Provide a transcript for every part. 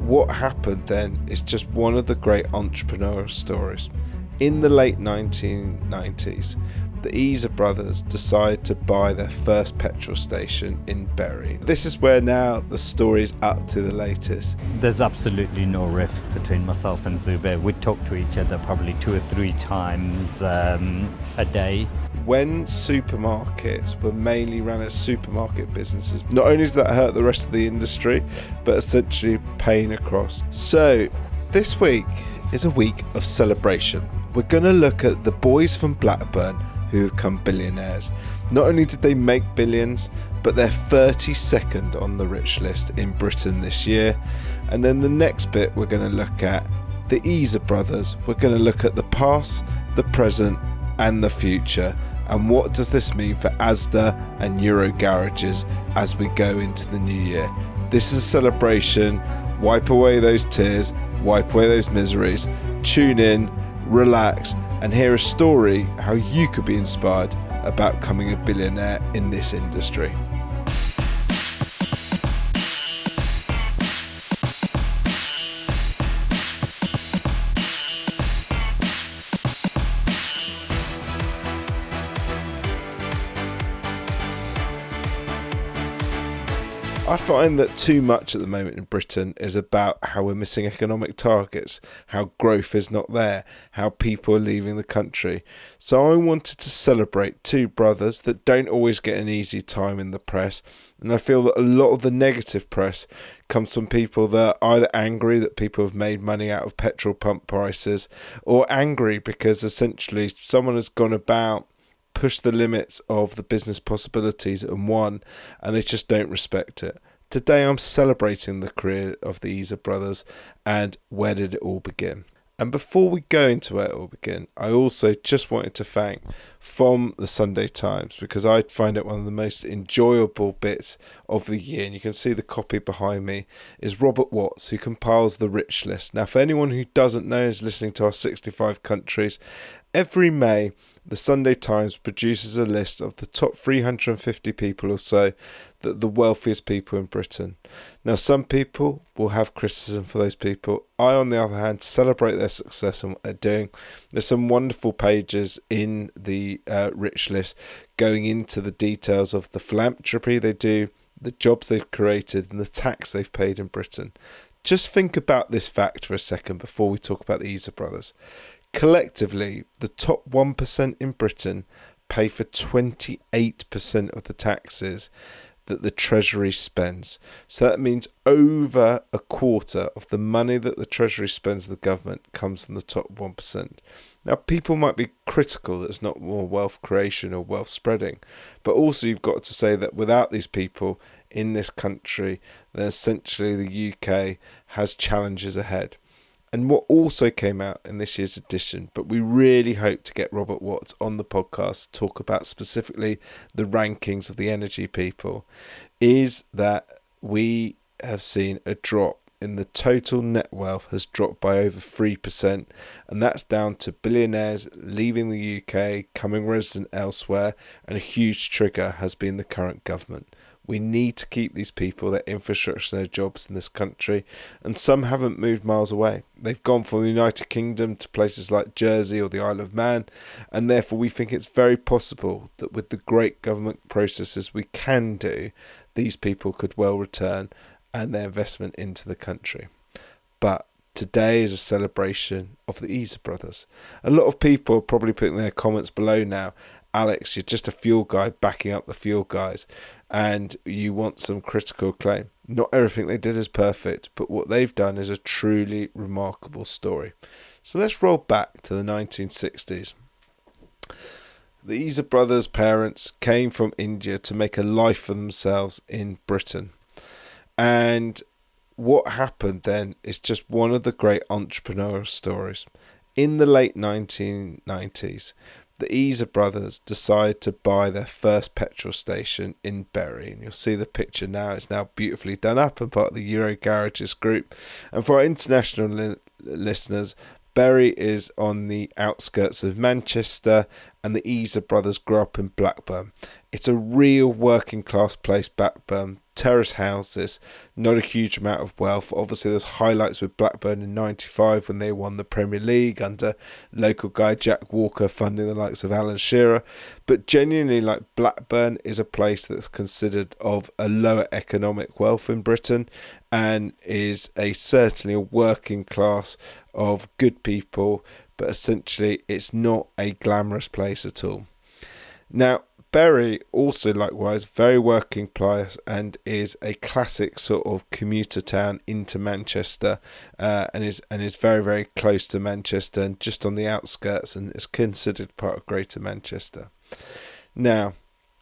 what happened then is just one of the great entrepreneurial stories. In the late 1990s, the Issa brothers decide to buy their first petrol station in Bury. This is where now the story's up to the latest. There's absolutely no rift between myself and Zuber. We talk to each other probably 2 or 3 times a day. When supermarkets were mainly run as supermarket businesses, not only did that hurt the rest of the industry, but essentially pain across. So this week is a week of celebration. We're going to look at the boys from Blackburn who have become billionaires. Not only did they make billions, but they're 32nd on the rich list in Britain this year. And then the next bit we're going to look at the Issa brothers. We're going to look at the past, the present and the future. And what does this mean for ASDA and Euro Garages as we go into the new year? This is a celebration. Wipe away those tears, wipe away those miseries, tune in, relax, and hear a story how you could be inspired about becoming a billionaire in this industry. I find that too much at the moment in Britain is about how we're missing economic targets, how growth is not there, how people are leaving the country. So I wanted to celebrate 2 brothers that don't always get an easy time in the press. And I feel that a lot of the negative press comes from people that are either angry that people have made money out of petrol pump prices, or angry because essentially someone has gone about push the limits of the business possibilities and won, and they just don't respect it. Today I'm celebrating the career of the Issa brothers and where did it all begin. And before we go into where it all began, I also just wanted to thank from the Sunday Times, because I find it one of the most enjoyable bits of the year. And you can see the copy behind me is Robert Watts, who compiles the rich list. Now, for anyone who doesn't know, is listening to our 65 countries, every May, the Sunday Times produces a list of the top 350 people or so, that the wealthiest people in Britain. Now, some people will have criticism for those people. I, on the other hand, celebrate their success and what they're doing. There's some wonderful pages in the rich list going into the details of the philanthropy they do, the jobs they've created, and the tax they've paid in Britain. Just think about this fact for a second before we talk about the Issa brothers. Collectively, the top 1% in Britain pay for 28% of the taxes that the Treasury spends. So that means over a quarter of the money that the Treasury spends the government comes from the top 1%. Now, people might be critical that it's not more wealth creation or wealth spreading, but also you've got to say that without these people in this country, then essentially the UK has challenges ahead. And what also came out in this year's edition, but we really hope to get Robert Watts on the podcast to talk about specifically the rankings of the energy people, is that we have seen a drop in the total net wealth has dropped by over 3%, and that's down to billionaires leaving the UK, coming resident elsewhere, and a huge trigger has been the current government. We need to keep these people, their infrastructure and their jobs in this country, and some haven't moved miles away. They've gone from the United Kingdom to places like Jersey or the Isle of Man, and therefore we think it's very possible that with the great government processes we can do, these people could well return and their investment into the country. But today is a celebration of the Issa brothers. A lot of people are probably putting their comments below now. Alex, you're just a fuel guy backing up the fuel guys, and you want some critical acclaim. Not everything they did is perfect, but what they've done is a truly remarkable story. So let's roll back to the 1960s. The Issa brothers' parents came from India to make a life for themselves in Britain. And what happened then is just one of the great entrepreneurial stories. In the late 1990s, the Issa brothers decide to buy their first petrol station in Bury. And you'll see the picture now. It's now beautifully done up and part of the Euro Garages group. And for our international listeners, Bury is on the outskirts of Manchester, and the Issa brothers grew up in Blackburn. It's a real working class place, Blackburn. terrace houses, not a huge amount of wealth. Obviously there's highlights with Blackburn in 95 when they won the Premier League under local guy Jack Walker funding the likes of Alan Shearer, but genuinely like Blackburn is a place that's considered of a lower economic wealth in Britain and is certainly a working class of good people, but essentially it's not a glamorous place at all. Now Bury also likewise very working class and is a classic sort of commuter town into Manchester, and is very, very close to Manchester and just on the outskirts, and is considered part of Greater Manchester. Now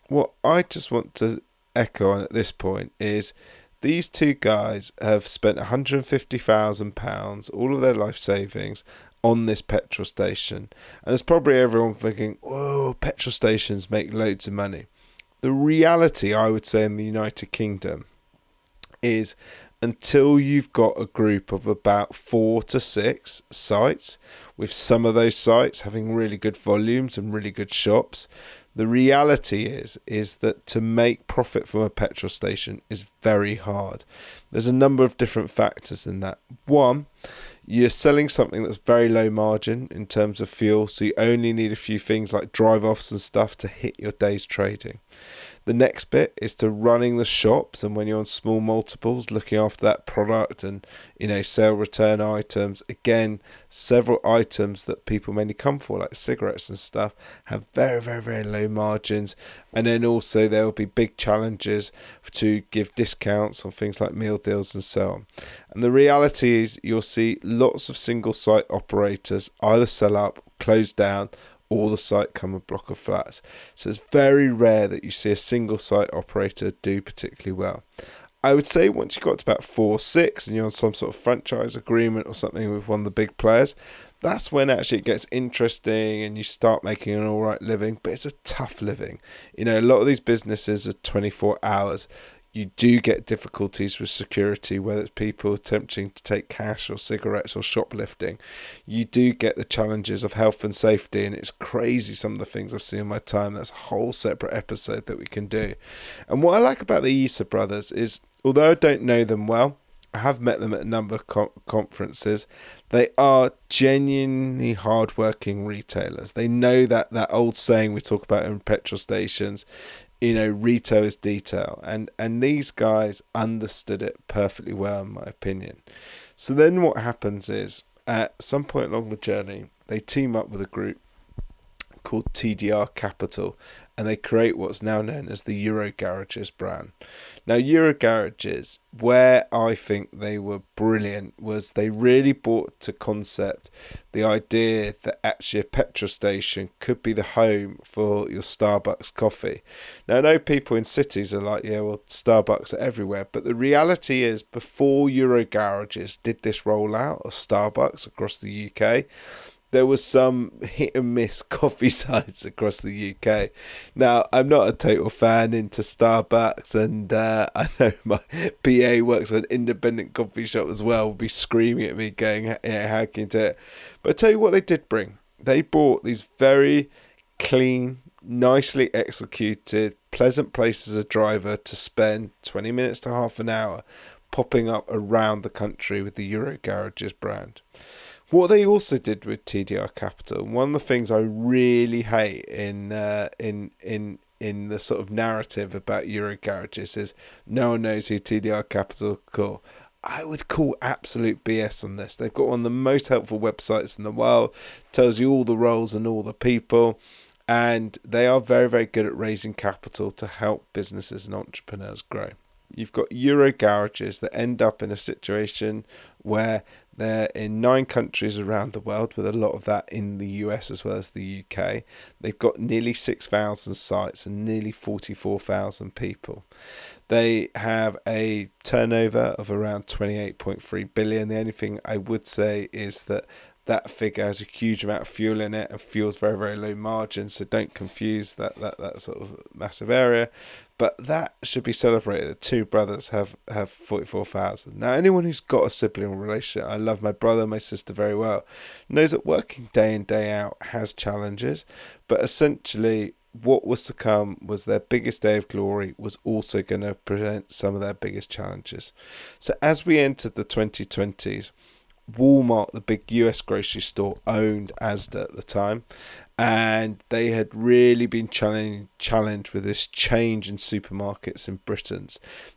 what I just want to echo on at this point is these two guys have spent £150,000, all of their life savings, on this petrol station. And there's probably everyone thinking, whoa, petrol stations make loads of money. The reality, I would say, in the United Kingdom is until you've got a group of about 4 to 6 sites, with some of those sites having really good volumes and really good shops, the reality is that to make profit from a petrol station is very hard. There's a number of different factors in that. One, you're selling something that's very low margin in terms of fuel, so you only need a few things like drive-offs and stuff to hit your day's trading. The next bit is to running the shops, and when you're on small multiples, looking after that product and, sale return items. Again, several items that people mainly come for, like cigarettes and stuff, have very, very, very low margins. And then also there will be big challenges to give discounts on things like meal deals and so on. And the reality is you'll see lots of single site operators either sell up, close down, or the site come a block of flats. So it's very rare that you see a single site operator do particularly well. I would say once you've got to about 4 or 6 and you're on some sort of franchise agreement or something with one of the big players, that's when actually it gets interesting and you start making an all right living, but it's a tough living. A lot of these businesses are 24 hours. You do get difficulties with security, whether it's people attempting to take cash or cigarettes or shoplifting. You do get the challenges of health and safety, and it's crazy some of the things I've seen in my time. That's a whole separate episode that we can do. And what I like about the Issa brothers is, although I don't know them well, I have met them at a number of conferences. They are genuinely hardworking retailers. They know that old saying we talk about in petrol stations, retail is detail, and these guys understood it perfectly well, in my opinion. So then what happens is, at some point along the journey, they team up with a group called TDR Capital, and they create what's now known as the Euro Garages brand. Now, Euro Garages, where I think they were brilliant, was they really brought to concept the idea that actually a petrol station could be the home for your Starbucks coffee. Now, I know people in cities are like, yeah, well, Starbucks are everywhere, but the reality is before Euro Garages did this rollout of Starbucks across the UK, there was some hit and miss coffee sites across the UK. Now, I'm not a total fan into Starbucks, and I know my PA works for an independent coffee shop as well, will be screaming at me going, how can you do it? But I tell you what they did bring. They brought these very clean, nicely executed, pleasant places as a driver to spend 20 minutes to half an hour popping up around the country with the Euro Garages brand. What they also did with TDR Capital, one of the things I really hate in the sort of narrative about Euro Garages is no one knows who TDR Capital call. I would call absolute BS on this. They've got one of the most helpful websites in the world, tells you all the roles and all the people, and they are very, very good at raising capital to help businesses and entrepreneurs grow. You've got Euro Garages that end up in a situation where they're in 9 countries around the world, with a lot of that in the US as well as the UK. They've got nearly 6,000 sites and nearly 44,000 people. They have a turnover of around 28.3 billion. The only thing I would say is that figure has a huge amount of fuel in it, and fuel's very, very low margin, so don't confuse that sort of massive area. But that should be celebrated. The two brothers have 44,000. Now, anyone who's got a sibling relationship, I love my brother and my sister very well, knows that working day in, day out has challenges. But essentially, what was to come was their biggest day of glory was also going to present some of their biggest challenges. So as we entered the 2020s, Walmart, the big US grocery store, owned ASDA at the time, and they had really been challenged with this change in supermarkets in Britain.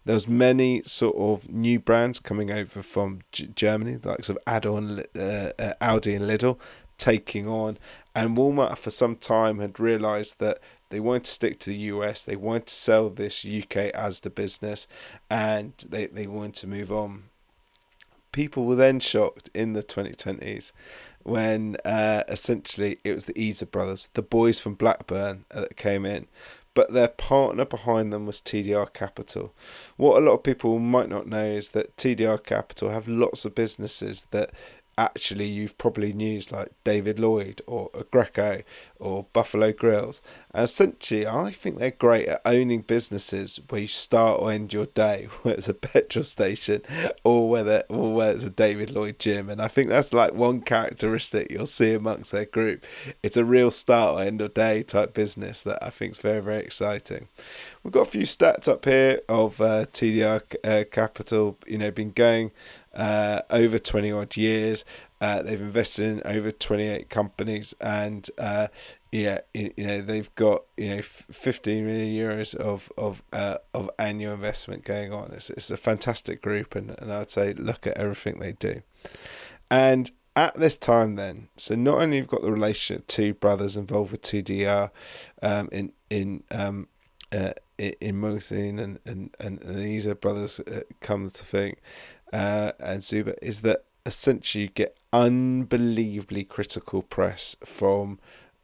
There was many sort of new brands coming over from Germany, like sort of Aldi and Lidl, taking on, and Walmart for some time had realised that they wanted to stick to the US, they wanted to sell this UK ASDA business, and they wanted to move on. People were then shocked in the 2020s when essentially it was the Issa brothers, the boys from Blackburn, that came in. But their partner behind them was TDR Capital. What a lot of people might not know is that TDR Capital have lots of businesses that actually you've probably used, like David Lloyd or Greco or Buffalo Grills. And essentially, I think they're great at owning businesses where you start or end your day, whether it's a petrol station or whether it's a David Lloyd gym. And I think that's like one characteristic you'll see amongst their group. It's a real start or end of day type business that I think is very, very exciting. We've got a few stats up here of TDR Capital, been going over 20 odd years. They've invested in over 28 companies, and they've got 15 million euros of annual investment going on. It's a fantastic group, and I'd say look at everything they do. And at this time then, so not only you've got the relationship, two brothers involved with TDR in Mohsin and these are brothers come to think, and Zuber, is that essentially you get unbelievably critical press from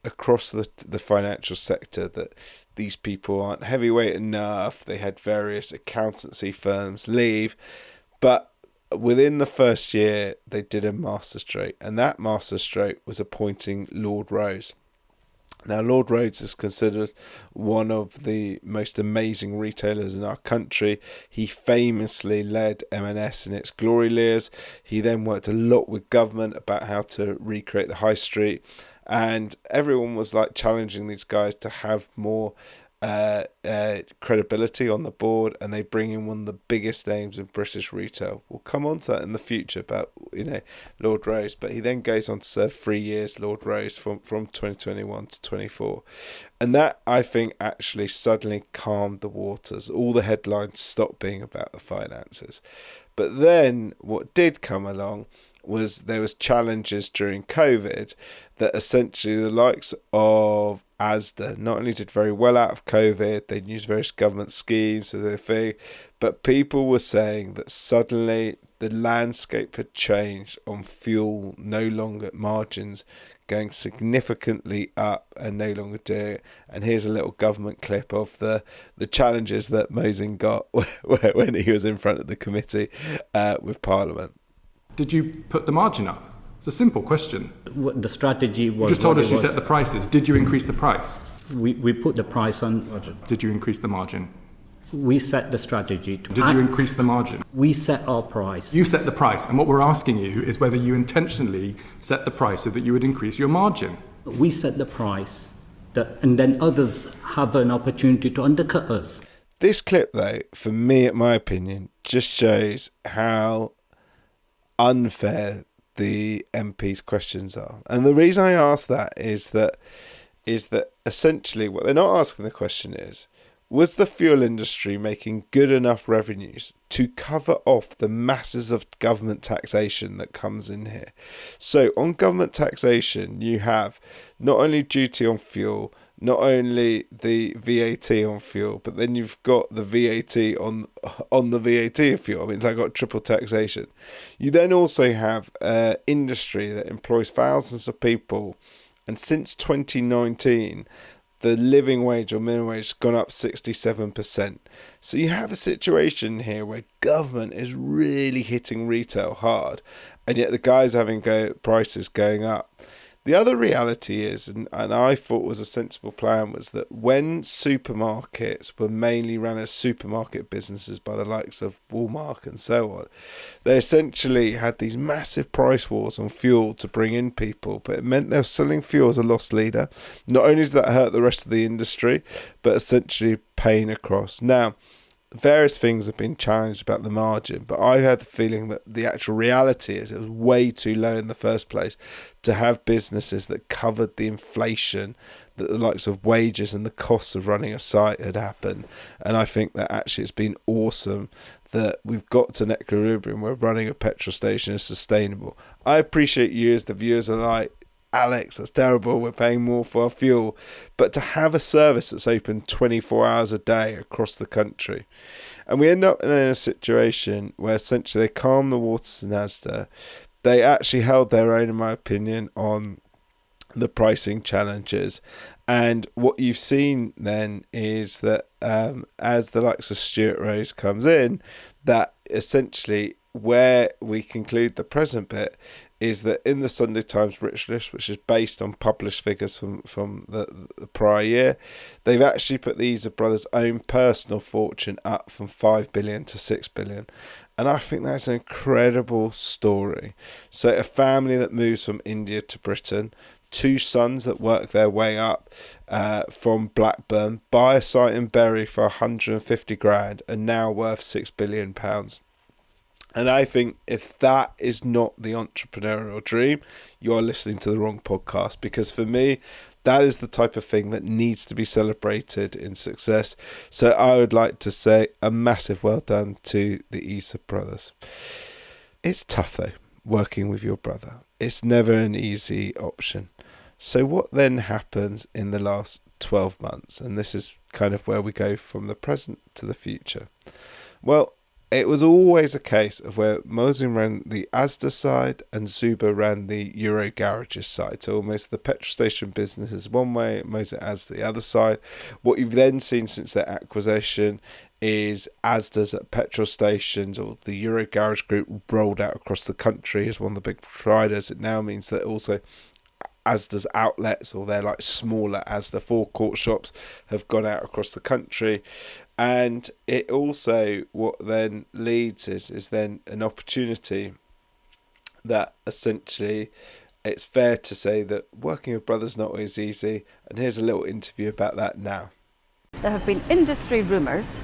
across the financial sector that these people aren't heavyweight enough. They had various accountancy firms leave, but within the first year they did a masterstroke, and that masterstroke was appointing Lord Rose. Now, Lord Rhodes is considered one of the most amazing retailers in our country. He famously led M&S in its glory years. He then worked a lot with government about how to recreate the high street. And everyone was like challenging these guys to have more credibility on the board, and they bring in one of the biggest names in British retail. We'll come on to that in the future about Lord Rose, but he then goes on to serve 3 years Lord Rose from 2021 to 24, and that I think actually suddenly calmed the waters. All the headlines stopped being about the finances. But then what did come along was there was challenges during COVID that essentially the likes of ASDA not only did very well out of COVID, they'd used various government schemes as their thing, but people were saying that suddenly the landscape had changed on fuel, no longer margins going significantly up and no longer doing it. And here's a little government clip of the challenges that Mohsin got when he was in front of the committee with Parliament. Did you put the margin up? It's a simple question. The strategy was... You just told us you set the prices. Did you increase the price? We put the price on... Did you increase the margin? We set the strategy. Did you increase the margin? We set our price. You set the price, and what we're asking you is whether you intentionally set the price so that you would increase your margin. We set the price, and then others have an opportunity to undercut us. This clip, though, for me, in my opinion, just shows how unfair the MP's questions are. And the reason I ask that is that essentially what they're not asking the question is, was the fuel industry making good enough revenues to cover off the masses of government taxation that comes in here? So on government taxation, you have not only duty on fuel, not only the VAT on fuel, but then you've got the VAT on the VAT of fuel. I mean, it's got triple taxation. You then also have industry that employs thousands of people, and since 2019, the living wage or minimum wage has gone up 67%. So you have a situation here where government is really hitting retail hard, and yet the guys having prices going up. The other reality is, and I thought was a sensible plan, was that when supermarkets were mainly run as supermarket businesses by the likes of Walmart and so on, they essentially had these massive price wars on fuel to bring in people, but it meant they were selling fuel as a loss leader. Not only did that hurt the rest of the industry, but essentially paying across. Now, various things have been challenged about the margin, but I had the feeling that the actual reality is it was way too low in the first place to have businesses that covered the inflation that the likes of wages and the costs of running a site had happened. And I think that actually it's been awesome that we've got to an equilibrium where running a petrol station is sustainable. I appreciate you as the viewers are like, Alex, that's terrible, we're paying more for our fuel. But to have a service that's open 24 hours a day across the country, and we end up in a situation where essentially they calm the waters in ASDA. They actually held their own, in my opinion, on the pricing challenges. And what you've seen then is that as the likes of Stuart Rose comes in, that essentially where we conclude the present bit is that in the Sunday Times Rich List, which is based on published figures from the prior year, they've actually put the Issa brothers' own personal fortune up from 5 billion to 6 billion. And I think that's an incredible story. So a family that moves from India to Britain, 2 sons that work their way up from Blackburn, buy a site in Bury for 150 grand and now worth £6 billion. And I think if that is not the entrepreneurial dream, you are listening to the wrong podcast, because for me, that is the type of thing that needs to be celebrated in success. So I would like to say a massive well done to the Issa brothers. It's tough though, working with your brother. It's never an easy option. So what then happens in the last 12 months? And this is kind of where we go from the present to the future. Well, it was always a case of where Mosin ran the ASDA side and Zuber ran the Euro Garages side. So almost the petrol station business is one way, Mosin as the other side. What you've then seen since their acquisition is ASDA's at petrol stations, or the Euro Garage Group rolled out across the country as one of the big providers. It now means that also ASDA's outlets, or they're like smaller ASDA forecourt shops, have gone out across the country. And it also, what then leads is then an opportunity that essentially it's fair to say that working with brothers not always easy. And here's a little interview about that now. There have been industry rumours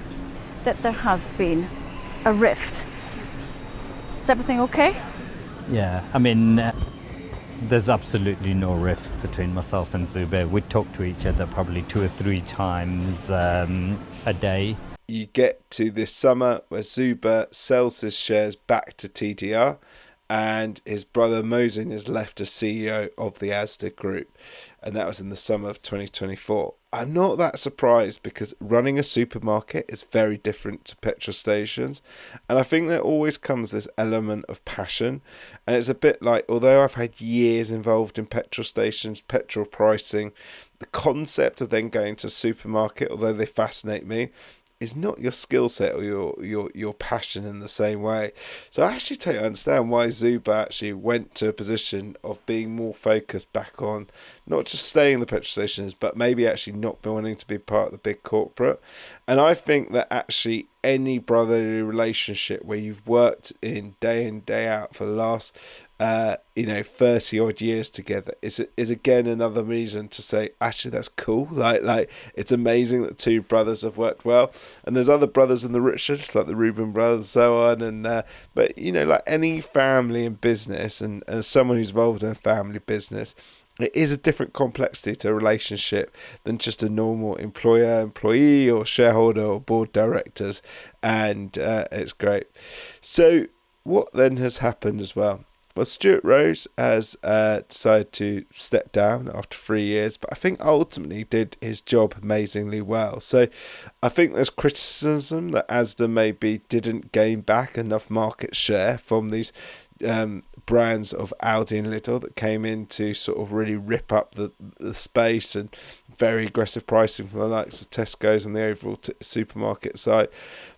that there has been a rift. Is everything okay? Yeah, I mean, there's absolutely no rift between myself and Zuber. We talk to each other probably 2 or 3 times a day. You get to this summer where Zuber sells his shares back to TDR, and his brother Mosin is left as CEO of the ASDA group, and that was in the summer of 2024. I'm not that surprised, because running a supermarket is very different to petrol stations, and I think there always comes this element of passion. And it's a bit like, although I've had years involved in petrol stations, petrol pricing, the concept of then going to a supermarket, although they fascinate me, is not your skill set or your passion in the same way. So I actually totally understand why Zuber actually went to a position of being more focused back on not just staying in the petrol stations, but maybe actually not wanting to be part of the big corporate. And I think that actually any brotherly relationship where you've worked in day out for the last 30 odd years together is again another reason to say actually that's cool. Like it's amazing that 2 brothers have worked well, and there's other brothers in the Richards like the Reuben brothers and so on, and but like any family and business, and as someone who's involved in a family business, it is a different complexity to a relationship than just a normal employer-employee or shareholder or board directors, and it's great. So what then has happened as well? Well, Stuart Rose has decided to step down after 3 years, but I think ultimately did his job amazingly well. So I think there's criticism that ASDA maybe didn't gain back enough market share from these brands of Aldi and Lidl that came in to sort of really rip up the space, and very aggressive pricing from the likes of Tesco's and the overall supermarket side.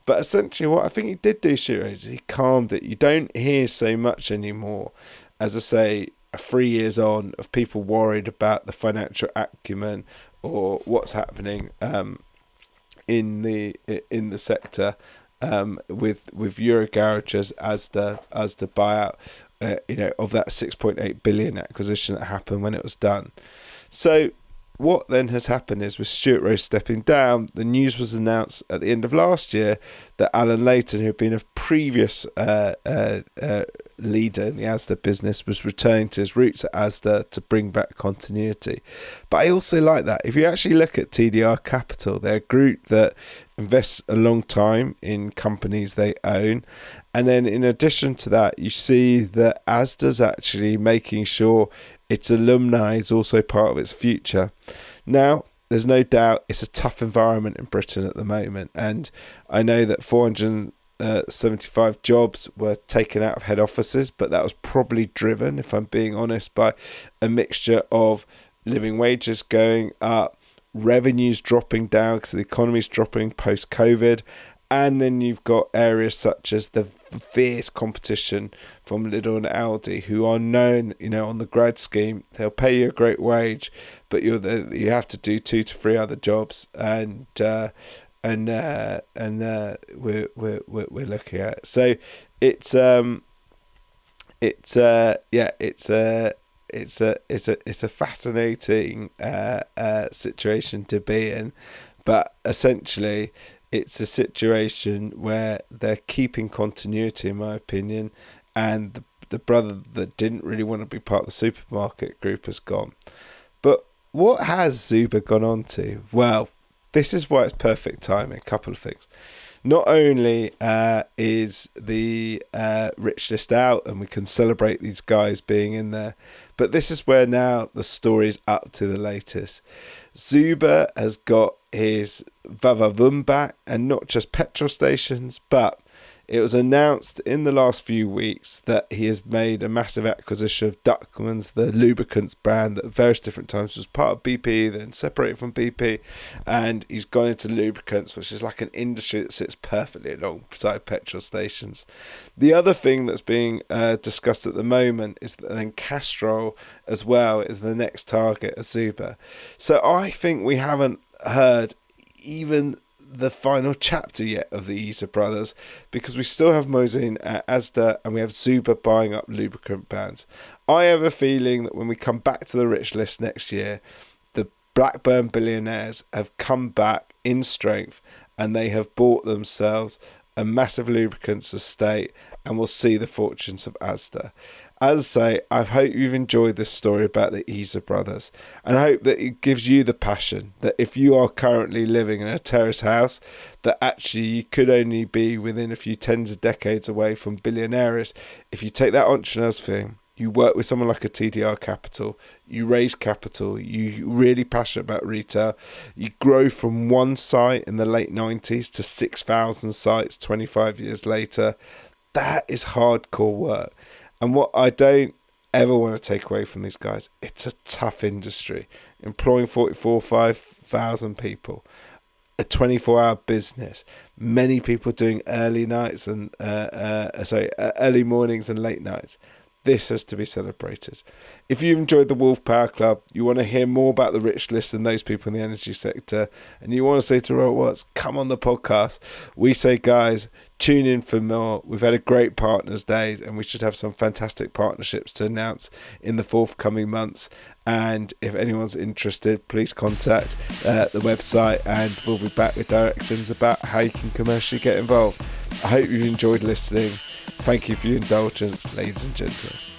But essentially what I think he did do, Stuart, is he calmed it. You don't hear so much anymore, as I say, 3 years on of people worried about the financial acumen or what's happening in the sector with Euro Garages as the buyout of that 6.8 billion acquisition that happened when it was done. So what then has happened is, with Stuart Rose stepping down, the news was announced at the end of last year that Alan Layton, who had been a previous leader in the ASDA business, was returning to his roots at ASDA to bring back continuity. But I also like that. If you actually look at TDR Capital, they're a group that invests a long time in companies they own. And then in addition to that, you see that ASDA's actually making sure its alumni is also part of its future. Now, there's no doubt it's a tough environment in Britain at the moment. And I know that 475 jobs were taken out of head offices, but that was probably driven, if I'm being honest, by a mixture of living wages going up, revenues dropping down because the economy's dropping post-COVID, and then you've got areas such as the fierce competition from Lidl and Aldi, who are known, on the grad scheme, they'll pay you a great wage, but you have to do 2 to 3 other jobs, and we're looking at it. So it's a fascinating situation to be in, but essentially it's a situation where they're keeping continuity, in my opinion, and the brother that didn't really want to be part of the supermarket group has gone. But what has Zuber gone on to? Well, this is why it's perfect timing. A couple of things. Not only is the rich list out and we can celebrate these guys being in there, but this is where now the story's up to the latest. Zuber has got his Vavavoom back, and not just petrol stations, but it was announced in the last few weeks that he has made a massive acquisition of Duckman's, the lubricants brand that at various different times was part of BP, then separated from BP, and he's gone into lubricants, which is like an industry that sits perfectly alongside petrol stations. The other thing that's being discussed at the moment is that then Castrol as well is the next target of Zuber. So I think we haven't heard even the final chapter yet of the Issa brothers, because we still have Mosin at ASDA and we have Zuber buying up lubricant brands. I have a feeling that when we come back to the rich list next year, the Blackburn billionaires have come back in strength and they have bought themselves a massive lubricants estate, and we'll see the fortunes of ASDA. As I say, I hope you've enjoyed this story about the Issa brothers, and I hope that it gives you the passion that if you are currently living in a terrace house, that actually you could only be within a few tens of decades away from billionaires. If you take that entrepreneur's thing, you work with someone like a TDR Capital, you raise capital, you're really passionate about retail, you grow from one site in the late 90s to 6,000 sites 25 years later. That is hardcore work. And what I don't ever want to take away from these guys, it's a tough industry, employing 5,000 people, a 24-hour business, many people doing early mornings and late nights. This has to be celebrated. If you enjoyed the Wolf Power Club, you want to hear more about the rich list and those people in the energy sector, and you want to say to Royal Watts, come on the podcast, we say, guys, tune in for more. We've had a great Partners Day, and we should have some fantastic partnerships to announce in the forthcoming months. And if anyone's interested, please contact the website, and we'll be back with directions about how you can commercially get involved. I hope you've enjoyed listening. Thank you for your indulgence, ladies and gentlemen.